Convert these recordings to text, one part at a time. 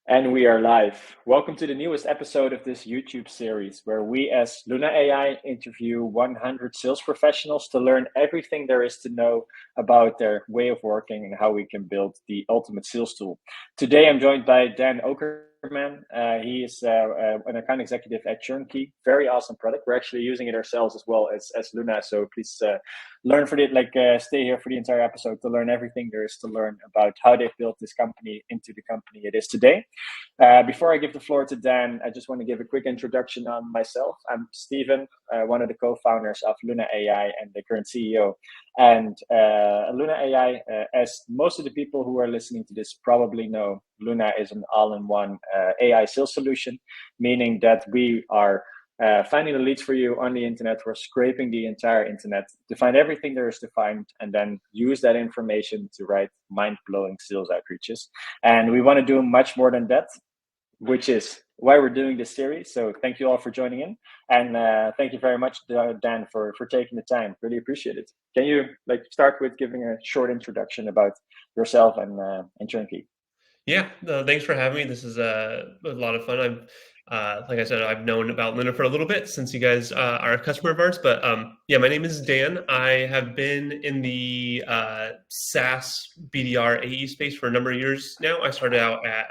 And we are live. Welcome to the newest episode of this YouTube series, where we as Luna.ai interview 100 sales professionals to learn everything there is to know about their way of working and how we can build the ultimate sales tool. Today, I'm joined by Dan Oekerman. He is an account executive at Churnkey. Very awesome product. We're actually using it ourselves as well as Luna. So please learn for it, stay here for the entire episode to learn everything there is to learn about how they built this company into the company it is today. Before I give the floor to Dan, I just want to give a quick introduction on myself. I'm Steven, one of the co-founders of Luna.ai and the current CEO. And Luna.ai, as most of the people who are listening to this probably know, Luna is an all-in-one AI sales solution, meaning that we are finding the leads for you on the internet. We're scraping the entire internet to find everything there is to find and then use that information to write mind-blowing sales outreaches. And we want to do much more than that, which is why we're doing this series. So thank you all for joining in. And thank you very much, Dan, for taking the time. Really appreciate it. Can you start with giving a short introduction about yourself and Churnkey? Yeah, thanks for having me. This is a lot of fun. Like I said, I've known about Luna for a little bit since you guys are a customer of ours. But yeah, my name is Dan. I have been in the SaaS BDR AE space for a number of years now. I started out at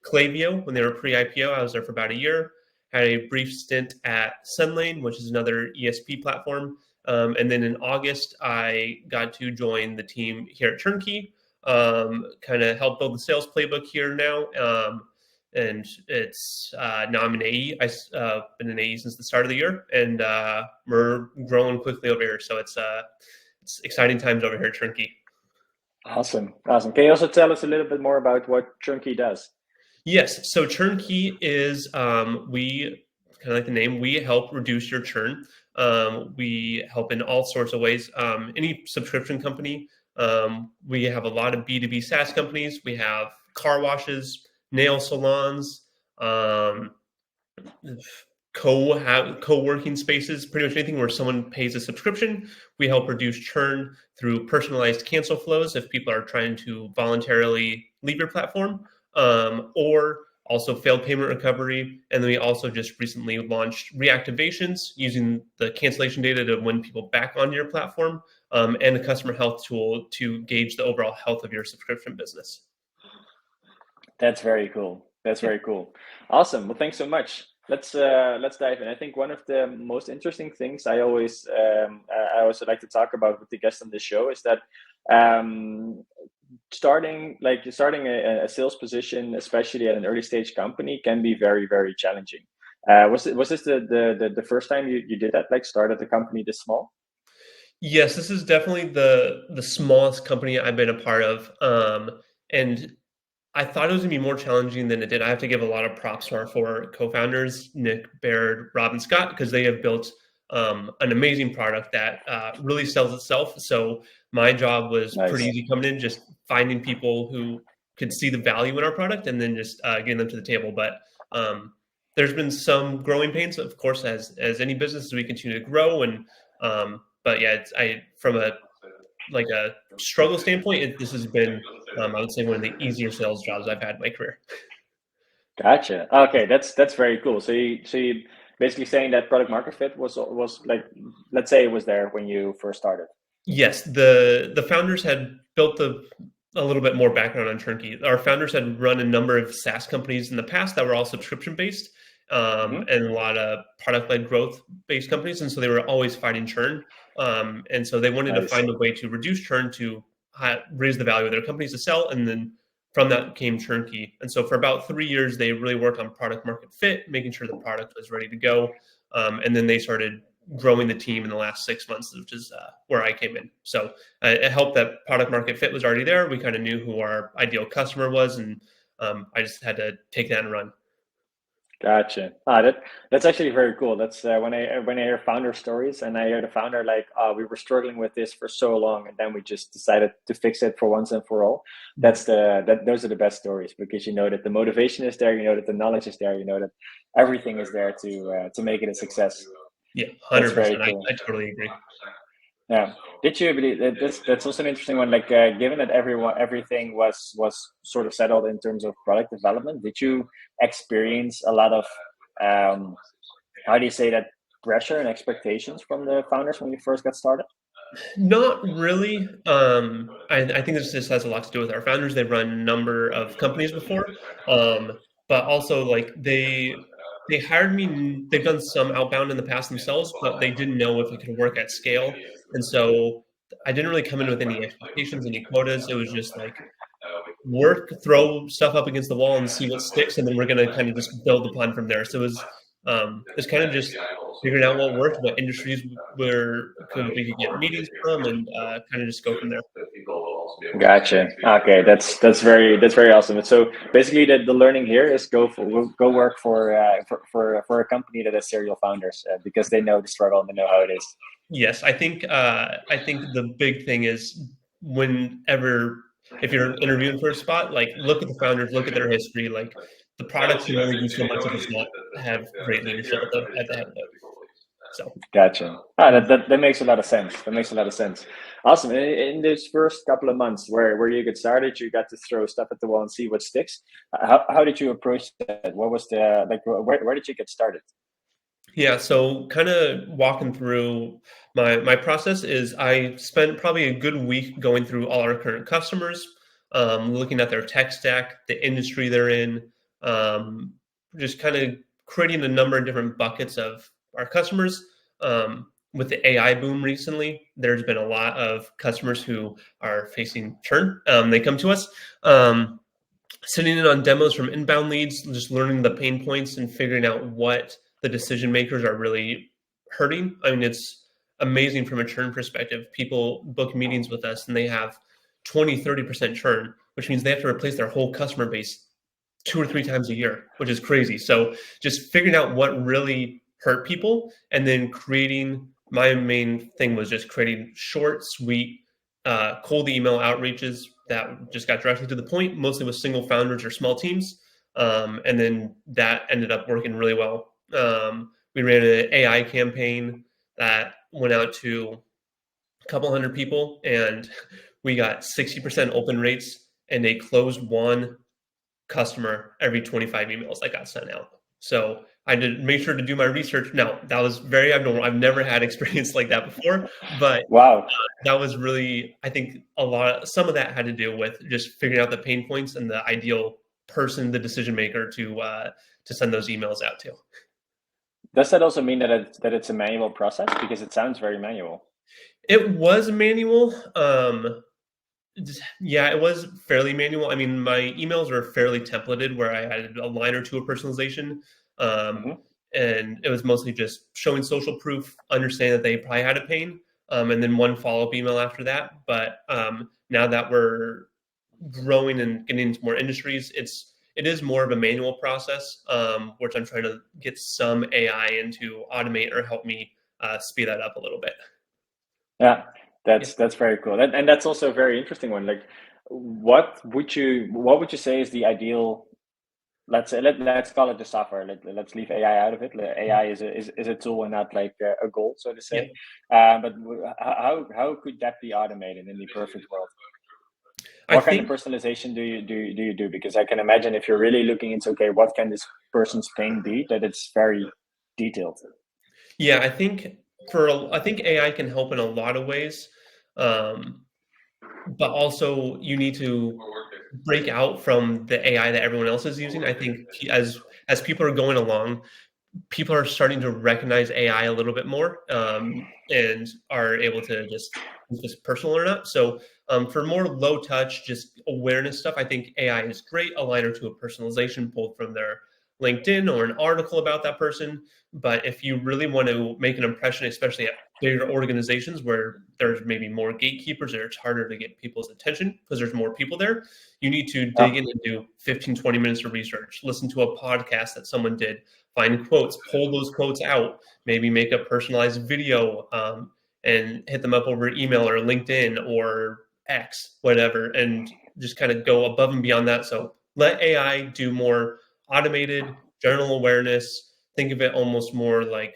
Klaviyo when they were pre-IPO. I was there for about a year. Had a brief stint at Sunlane, which is another ESP platform. And then in August, I got to join the team here at Churnkey. Kind of help build the sales playbook here now. And it's now I'm an AE. I've been an AE since the start of the year, and we're growing quickly over here. So it's exciting times over here at Churnkey. Awesome. Can you also tell us a little bit more about what Churnkey does? Yes. So Churnkey is we kind of like the name. We help reduce your churn. We help in all sorts of ways. Any subscription company. We have a lot of B2B SaaS companies. We have car washes, nail salons, co-working spaces, pretty much anything where someone pays a subscription. We help reduce churn through personalized cancel flows if people are trying to voluntarily leave your platform, or also failed payment recovery. And then we also just recently launched reactivations using the cancellation data to win people back on your platform, and a customer health tool to gauge the overall health of your subscription business. That's very cool. Very cool. Awesome. Well, thanks so much. Let's dive in. I think one of the most interesting things I also like to talk about with the guests on the show is that starting a sales position, especially at an early stage company, can be very, very challenging. Was this the first time you did that? Started the company this small? Yes, this is definitely the smallest company I've been a part of, and I thought it was gonna be more challenging than it did. I have to give a lot of props to our four co-founders, Nick, Baird, Rob, and Scott, because they have built an amazing product that really sells itself. So my job was pretty easy coming in, just finding people who could see the value in our product and then just getting them to the table. But there's been some growing pains, of course, as any business as we continue to grow. And but yeah, from a struggle standpoint, this has been, I would say, one of the easier sales jobs I've had in my career. Gotcha. Okay, that's very cool. So you basically saying that product market fit was let's say it was there when you first started. Yes, the founders had built a little bit more background on Churnkey. Our founders had run a number of SaaS companies in the past that were all subscription based, and a lot of product-led growth-based companies, and so they were always fighting churn. And so they wanted to find a way to reduce churn to raise the value of their companies to sell, and then from that came Churnkey. And so for about 3 years, they really worked on product market fit, making sure the product was ready to go, and then they started growing the team in the last 6 months, which is where I came in. So it helped that product market fit was already there. We kind of knew who our ideal customer was, and I just had to take that and run. Gotcha. That's actually very cool. That's when I hear founder stories and I hear the founder we were struggling with this for so long and then we just decided to fix it for once and for all. Those are the best stories, because you know that the motivation is there, you know that the knowledge is there, you know that everything is there to make it a success. Yeah, 100%. Cool. I totally agree. Yeah. Did you believe that that's also an interesting one? Like, given that everything was sort of settled in terms of product development, did you experience a lot of um, how do you say that, pressure and expectations from the founders when you first got started? Not really. I think this just has a lot to do with our founders. They've run a number of companies before, but also like they hired me. They've done some outbound in the past themselves, but they didn't know if it could work at scale, and so I didn't really come in with any expectations, any quotas. It was just like work, throw stuff up against the wall and see what sticks, and then we're gonna kind of just build upon from there. So it's kind of just figuring out what worked, what industries where we could get meetings from, and kind of just go from there. Gotcha. Okay, that's very awesome. And so basically, the learning here is go work for a company that has serial founders, because they know the struggle and they know how it is. Yes, I think the big thing is whenever if you're interviewing for a spot, like look at the founders, look at their history. Like the product can only do so much if it's not have great leadership at the head of it. So. Gotcha. That makes a lot of sense. That makes a lot of sense. Awesome. In this first couple of months where you get started, you got to throw stuff at the wall and see what sticks. How did you approach that? What was the like? Where did you get started? Yeah, so kind of walking through my process is I spent probably a good week going through all our current customers, looking at their tech stack, the industry they're in, just kind of creating a number of different buckets of our customers. With the AI boom recently, there's been a lot of customers who are facing churn. They come to us. Sitting in on demos from inbound leads, just learning the pain points and figuring out what the decision makers are really hurting. I mean, it's amazing from a churn perspective. People book meetings with us and they have 20-30% churn, which means they have to replace their whole customer base 2 or 3 times a year, which is crazy. So just figuring out what really hurt people and then creating my main thing was just creating short, sweet, cold email outreaches that just got directly to the point, mostly with single founders or small teams. And then that ended up working really well. We ran an AI campaign that went out to a couple hundred people and we got 60% open rates and they closed one customer every 25 emails that got sent out. So I did make sure to do my research. Now that was very abnormal. I've never had experience like that before, but Wow. that was really, I think some of that had to do with just figuring out the pain points and the ideal person, the decision maker to send those emails out to. Does that also mean that it's a manual process? Because it sounds very manual. It was manual. Yeah, it was fairly manual. I mean, my emails were fairly templated where I added a line or two of personalization. Um, Hmm. and it was mostly just showing social proof, understanding that they probably had a pain, and then one follow-up email after that. But now that we're growing and getting into more industries, it is more of a manual process, which I'm trying to get some AI in to automate or help me speed that up a little bit. Yeah, Yeah. that's very cool. And that's also a very interesting one. Like, what would you say is the ideal? Let's call it the software. Let's leave AI out of it. AI is a tool and not like a goal, so to Yeah. say. But how could that be automated in the perfect world? I What kind of think personalization do you do? Because I can imagine if you're really looking into, okay, what can this person's pain be, that it's very detailed. Yeah, I think AI can help in a lot of ways, um, but also you need to break out from the AI that everyone else is using. I think as people are going along, people are starting to recognize AI a little bit more, and are able to just if it's personal or not. So for more low touch, just awareness stuff, I think AI is great. A line or two of personalization pulled from their LinkedIn or an article about that person. But if you really want to make an impression, especially at bigger organizations where there's maybe more gatekeepers or it's harder to get people's attention because there's more people there, you need to dig Yeah. in and do 15-20 minutes of research, listen to a podcast that someone did, find quotes, pull those quotes out, maybe make a personalized video, and hit them up over email or LinkedIn or X, whatever, and just kind of go above and beyond that. So let AI do more automated general awareness. Think of it almost more like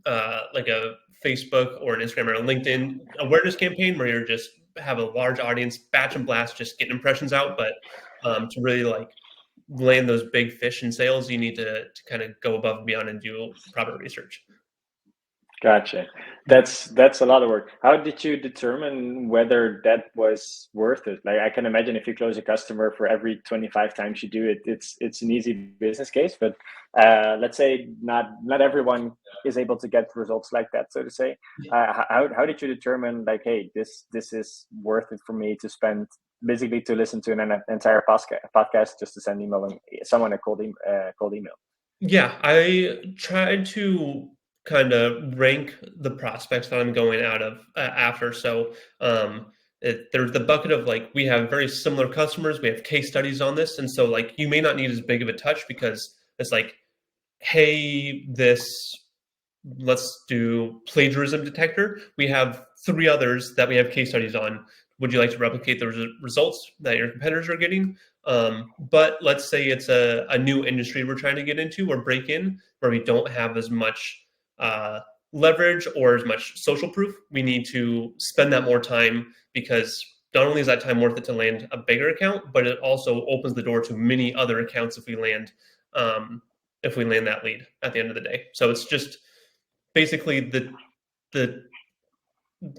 a Facebook or an Instagram or a LinkedIn awareness campaign where you're just have a large audience, batch and blast, just getting impressions out. But to really like land those big fish in sales, you need to kind of go above and beyond and do proper research. Gotcha. That's a lot of work. How did you determine whether that was worth it? Like I can imagine if you close a customer for every 25 times you do it, it's an easy business case. But let's say not everyone is able to get results like that, so to say. How did you determine like, hey, this is worth it for me to spend basically to listen to an entire podcast just to send someone a cold email? Yeah, I tried to kind of rank the prospects that I'm going out of after. So there's the bucket of like we have very similar customers, we have case studies on this, and so like you may not need as big of a touch because it's like, hey, this let's do plagiarism detector. We have 3 others that we have case studies on. Would you like to replicate the results that your competitors are getting? But let's say it's a new industry we're trying to get into or break in where we don't have as much leverage or as much social proof. We need to spend that more time because not only is that time worth it to land a bigger account, but it also opens the door to many other accounts if we land that lead at the end of the day. So it's just basically the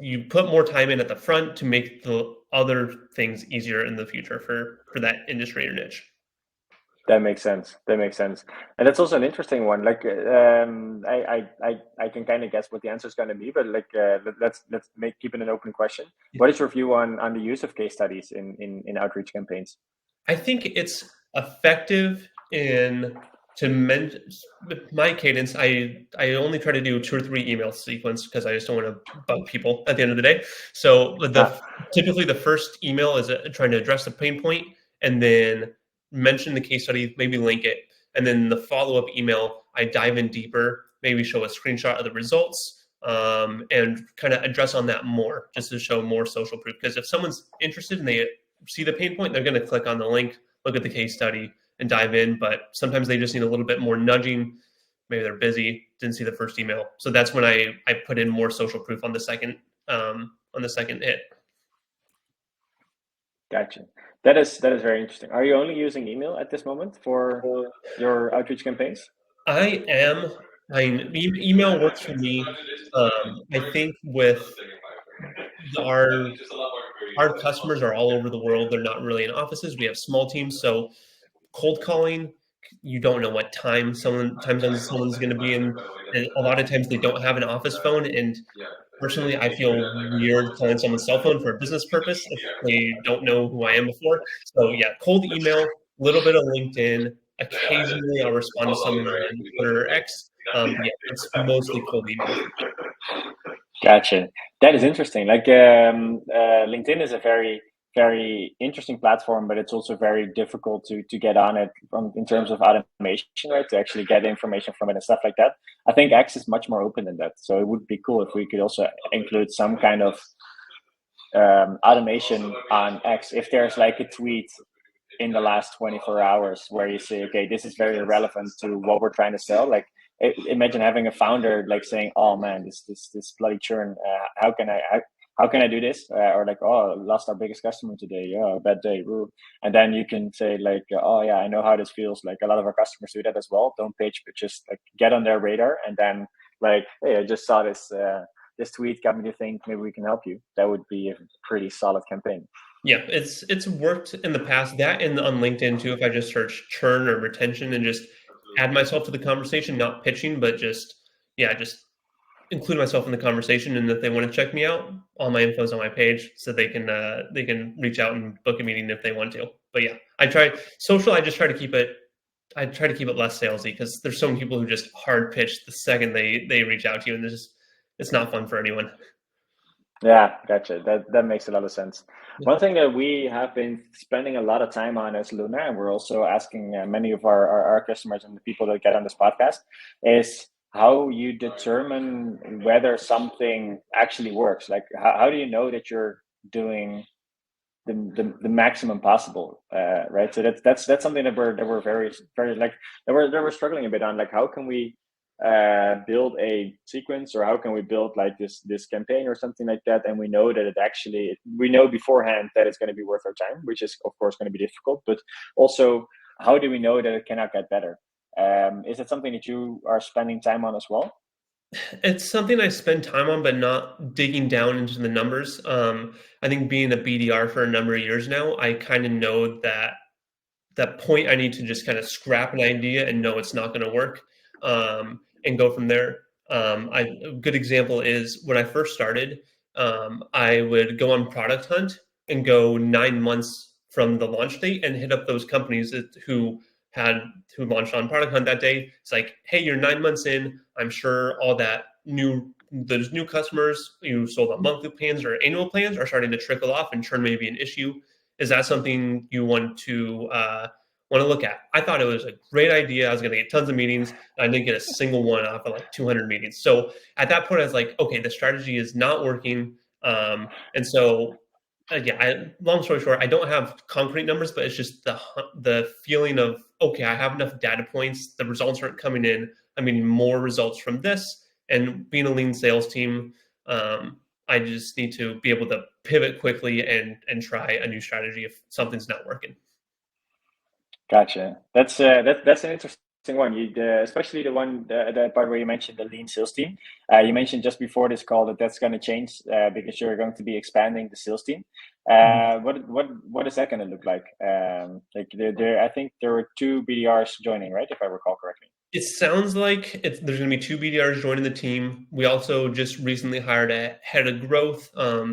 you put more time in at the front to make the other things easier in the future for that industry or niche. That makes sense. That makes sense, and that's also an interesting one. Like, I can kind of guess what the answer is going to be, but like, let's keep it an open question. What is your view on the use of case studies in outreach campaigns? I think it's effective in my cadence. I only try to do 2 or 3 email sequence because I just don't want to bug people at the end of the day. So typically the first email is trying to address the pain point and then mention the case study, maybe link it, and then the follow-up email I dive in deeper, maybe show a screenshot of the results, and kind of address on that more just to show more social proof. Because if someone's interested and they see the pain point, they're going to click on the link, look at the case study, and dive in. But sometimes they just need a little bit more nudging. Maybe they're busy, didn't see the first email. So that's when I put in more social proof on the second hit. Gotcha. That is very interesting. Are you only using email at this moment for your outreach campaigns? I am. Email works for me. I think with our our customers are all over the world. They're not really in offices. We have small teams, so cold calling, you don't know what time someone's going to be in, and a lot of times they don't have an office phone. And personally, I feel weird calling someone's cell phone for a business purpose if they don't know who I am before. So yeah, cold email, a little bit of LinkedIn. Occasionally, I'll respond to someone on Twitter or X. Yeah, it's mostly cold email for me. Gotcha. That is interesting. Like, LinkedIn is a very interesting platform, but it's also very difficult to get on it in terms of automation, right? To actually get information from it and stuff like that. I think X is much more open than that. So it would be cool if we could also include some kind of automation on X. If there's like a tweet in the last 24 hours where you say, okay, this is very relevant to what we're trying to sell. Like, imagine having a founder like saying, oh man, this bloody churn, how can I do this, or like, oh, lost our biggest customer today, yeah, bad day. Ooh. And then you can say like, oh yeah, I know how this feels. Like a lot of our customers do that as well. Don't pitch, but just like get on their radar, and then like, hey, I just saw this tweet, got me to think maybe we can help you. That would be a pretty solid campaign. Yeah, it's worked in the past. That and on LinkedIn too. If I just search churn or retention and just add myself to the conversation, not pitching, but just include myself in the conversation. And if they want to check me out, all my info is on my page, so they can reach out and book a meeting if they want to. But yeah, I try social. I just try to keep it. I try to keep it less salesy because there's so many people who just hard pitch the second they reach out to you, and it's not fun for anyone. Yeah, gotcha. That makes a lot of sense. One thing that we have been spending a lot of time on as Luna, and we're also asking many of our customers and the people that get on this podcast, is how you determine whether something actually works. Like, how do you know that you're doing the maximum possible, right? So that's something that we're very like that we're struggling a bit on. Like, how can we build a sequence, or how can we build like this campaign or something like that, and we know that we know beforehand that it's going to be worth our time, which is of course going to be difficult, but also how do we know that it cannot get better? Is it something that you are spending time on as well? It's something I spend time on, but not digging down into the numbers. I think being a BDR for a number of years now, I kind of know that point I need to just kind of scrap an idea and know it's not going to work, and go from there. A good example is when I first started, I would go on product hunt and go 9 months from the launch date and hit up those companies had who launched on product hunt that day. It's like, hey, you're 9 months in. I'm sure all those new customers you sold on monthly plans or annual plans are starting to trickle off, and churn may be an issue. Is that something you want to look at? I thought it was a great idea. I was going to get tons of meetings. I didn't get a single one off of like 200 meetings. So at that point, I was like, okay, the strategy is not working. And so, long story short, I don't have concrete numbers, but it's just the feeling of, okay, I have enough data points. The results aren't coming in. I mean, more results from this. And being a lean sales team, I just need to be able to pivot quickly and try a new strategy if something's not working. Gotcha. That's an interesting one. Especially the part where you mentioned the lean sales team. You mentioned just before this call that that's going to change because you're going to be expanding the sales team. What is that going to look like? I think there were 2 BDRs joining, right? If I recall correctly. It sounds like there's going to be 2 BDRs joining the team. We also just recently hired a head of growth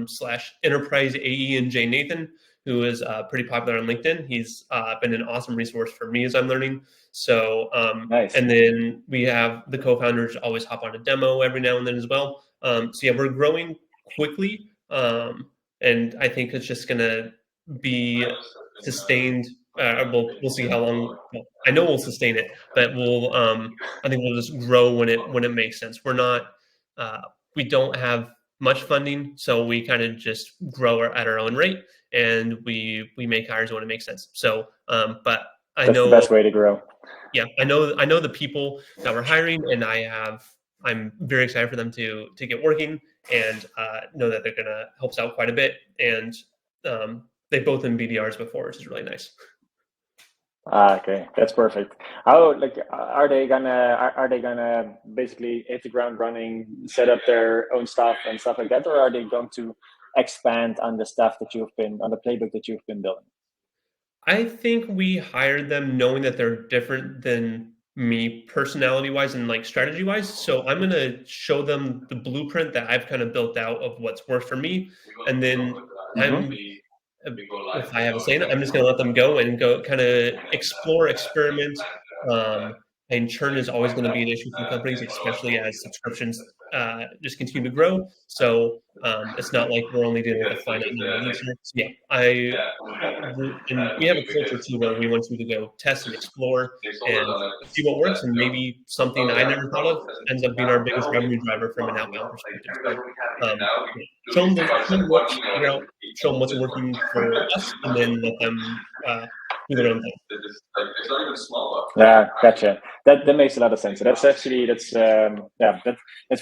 slash enterprise AE in Jay Nathan, who is pretty popular on LinkedIn. He's been an awesome resource for me as I'm learning. So, Nice. and then we have the co-founders always hop on a demo every now and then as well. So yeah, we're growing quickly, and I think it's just going to be sustained. We'll see how long. Well, I know we'll sustain it, but I think we'll just grow when it makes sense. We don't have much funding, so we kind of just grow at our own rate, and we make hires when it makes sense. So, but I That's know the best way to grow. Yeah, I know the people that we're hiring, and I'm very excited for them to get working, and know that they're gonna help us out quite a bit. And they've both been BDRs before, which is really nice. Okay, that's perfect. How like are they gonna basically hit the ground running, set up their own stuff and stuff like that, or are they going to expand on the stuff that on the playbook that you've been building? I think we hired them knowing that they're different than me personality wise and like strategy wise. So I'm gonna show them the blueprint that I've kind of built out of what's worked for me, and then Mm-hmm. I'm if I have a say in it, I'm just going to let them go and go kind of explore, experiment. And churn is always going to be an issue for companies, especially as subscriptions just continue to grow. So it's not like we're only dealing with a finite number of leads here. So yeah, and we have a culture too where we want you to go test and explore and see what works, and maybe something I never thought of ends up being our biggest revenue driver from an outbound perspective. So yeah, show them what, figure out, show them what's working for us, and then let them do their own thing. Yeah, gotcha. That makes a lot of sense. So that's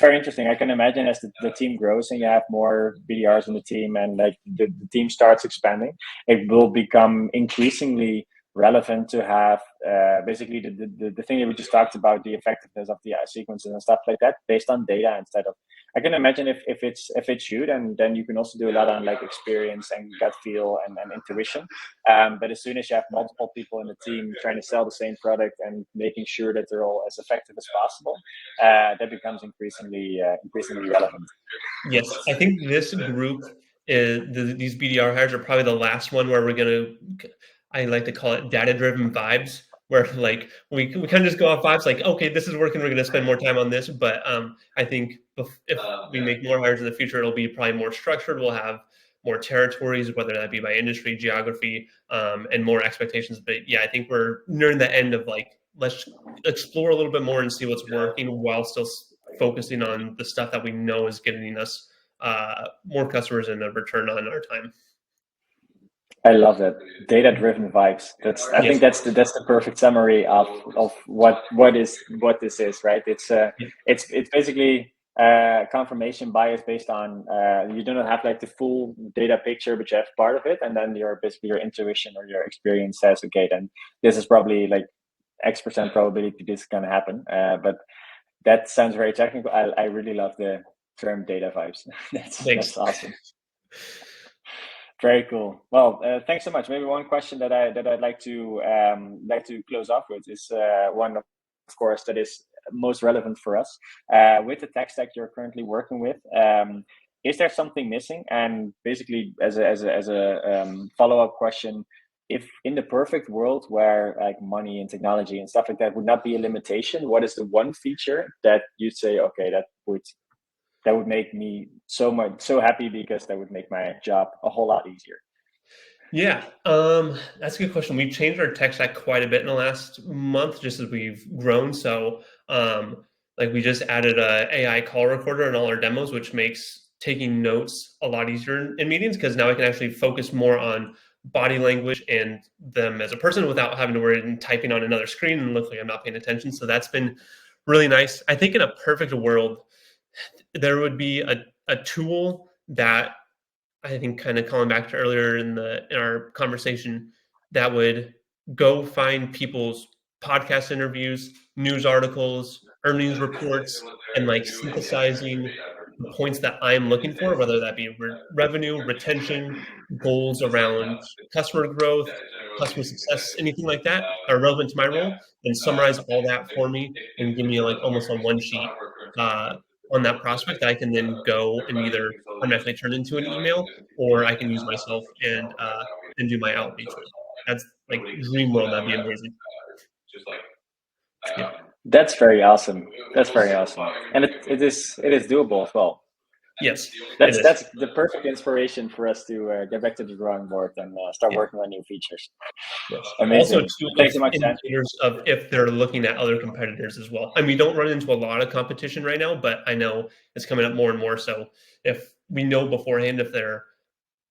very interesting. I can imagine as the team grows and you have more BDRs on the team, and like the team starts expanding, it will become increasingly relevant to have basically the thing that we just talked about, the effectiveness of the sequences and stuff like that based on data instead of. I can imagine if it's you, then you can also do a lot on like experience and gut feel and intuition. But as soon as you have multiple people in the team trying to sell the same product and making sure that they're all as effective as possible, that becomes increasingly relevant. Yes, I think this group these BDR hires are probably the last one where we're gonna. I like to call it data-driven vibes, where like we kind of just go off vibes, like okay, this is working, we're going to spend more time on this. But I think if we make more hires in the future, it'll be probably more structured. We'll have more territories, whether that be by industry, geography, and more expectations. But yeah, I think we're nearing the end of like let's explore a little bit more and see what's working while still focusing on the stuff that we know is getting us more customers and a return on our time. I love that. Data-driven vibes. I Yes. think that's the perfect summary of what this is, right? It's basically confirmation bias based on you do not have like the full data picture, but you have part of it, and then basically your intuition or your experience says, okay, then this is probably like X% probability this is gonna happen. But that sounds very technical. I really love the term data vibes. Thanks. That's awesome. Very cool. Well, thanks so much. Maybe one question that I'd like to close off with is one of course that is most relevant for us with the tech stack you're currently working with. Is there something missing? And basically, as a follow up question, if in the perfect world where like money and technology and stuff like that would not be a limitation, what is the one feature that you'd say, okay, that would make me so happy because that would make my job a whole lot easier? Yeah, that's a good question. We've changed our tech stack quite a bit in the last month, just as we've grown. So, like we just added a AI call recorder in all our demos, which makes taking notes a lot easier in meetings because now I can actually focus more on body language and them as a person without having to worry and typing on another screen and look like I'm not paying attention. So that's been really nice. I think in a perfect world, there would be a tool that I think kind of calling back to earlier in our conversation, that would go find people's podcast interviews, news articles, earnings reports, and like synthesizing the points that I'm looking for, whether that be revenue, retention, goals around customer growth, customer success, anything like that are relevant to my role, and summarize all that for me and give me like almost on one sheet on that prospect that I can then go and either automatically turn into an email or I can use myself and do my outreach with. That's like dream world. That'd be amazing. Yeah. That's very awesome. That's very awesome, and it is doable as well. Yes, that's the perfect inspiration for us to get back to the drawing board and start working on new features. Yes. Amazing. Also, too, Thanks so much, Dan. indicators of if they're looking at other competitors as well. I mean, we don't run into a lot of competition right now, but I know it's coming up more and more. So if we know beforehand if they're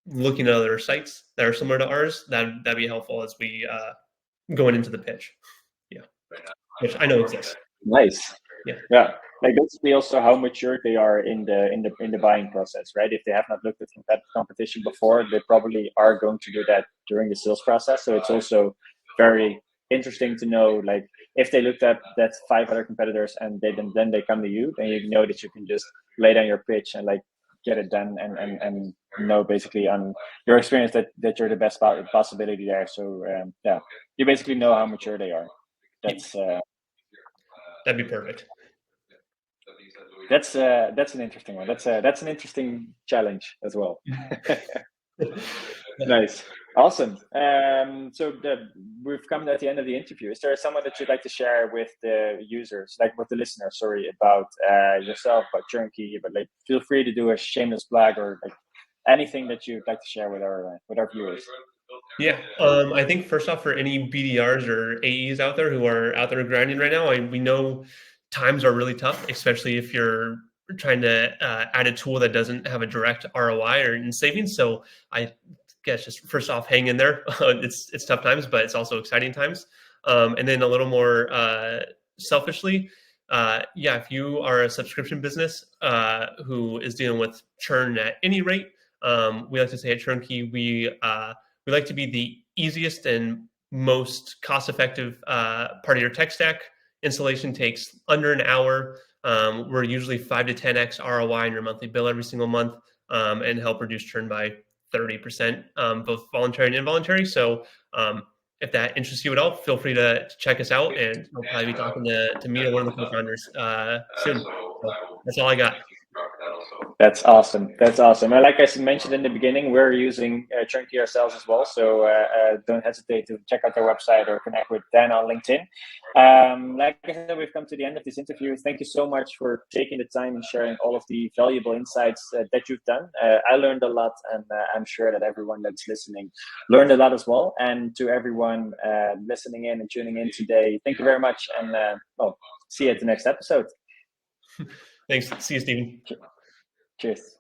looking at other sites that are similar to ours, that'd be helpful as we going into the pitch. Yeah, which I know exists. Nice. Yeah. Like basically also how mature they are in the buying process, right? If they have not looked at competition before, they probably are going to do that during the sales process. So it's also very interesting to know, like, if they looked at that 5 other competitors and then they come to you, then you know that you can just lay down your pitch and like get it done and know basically on your experience that you're the best possibility there. So you basically know how mature they are. That's that'd be perfect. That's an interesting one. That's an interesting challenge as well. Nice, awesome. So we've come at the end of the interview. Is there someone that you'd like to share with the users, like with the listeners? Sorry, about yourself, about Churnkey, but like feel free to do a shameless plug or like anything that you'd like to share with our viewers. Yeah, I think first off, for any BDRs or AEs out there who are out there grinding right now, we know times are really tough, especially if you're trying to add a tool that doesn't have a direct ROI or in savings. So I guess just first off, hang in there. It's tough times, but it's also exciting times. And then a little more selfishly, if you are a subscription business who is dealing with churn at any rate, we like to say at Churnkey, we like to be the easiest and most cost-effective part of your tech stack. Installation takes under an hour. We're usually 5 to 10x ROI in your monthly bill every single month, and help reduce churn by 30%, both voluntary and involuntary. So if that interests you at all, feel free to check us out, and we'll probably be talking to me or one of the co-founders soon. So that's all I got. That's awesome. That's awesome. And like I mentioned in the beginning, we're using Churnkey ourselves as well. So don't hesitate to check out their website or connect with Dan on LinkedIn. Like I said, we've come to the end of this interview. Thank you so much for taking the time and sharing all of the valuable insights that you've done. I learned a lot, and I'm sure that everyone that's listening learned a lot as well. And to everyone listening in and tuning in today, thank you very much. And see you at the next episode. Thanks. See you, Stephen. Cheers.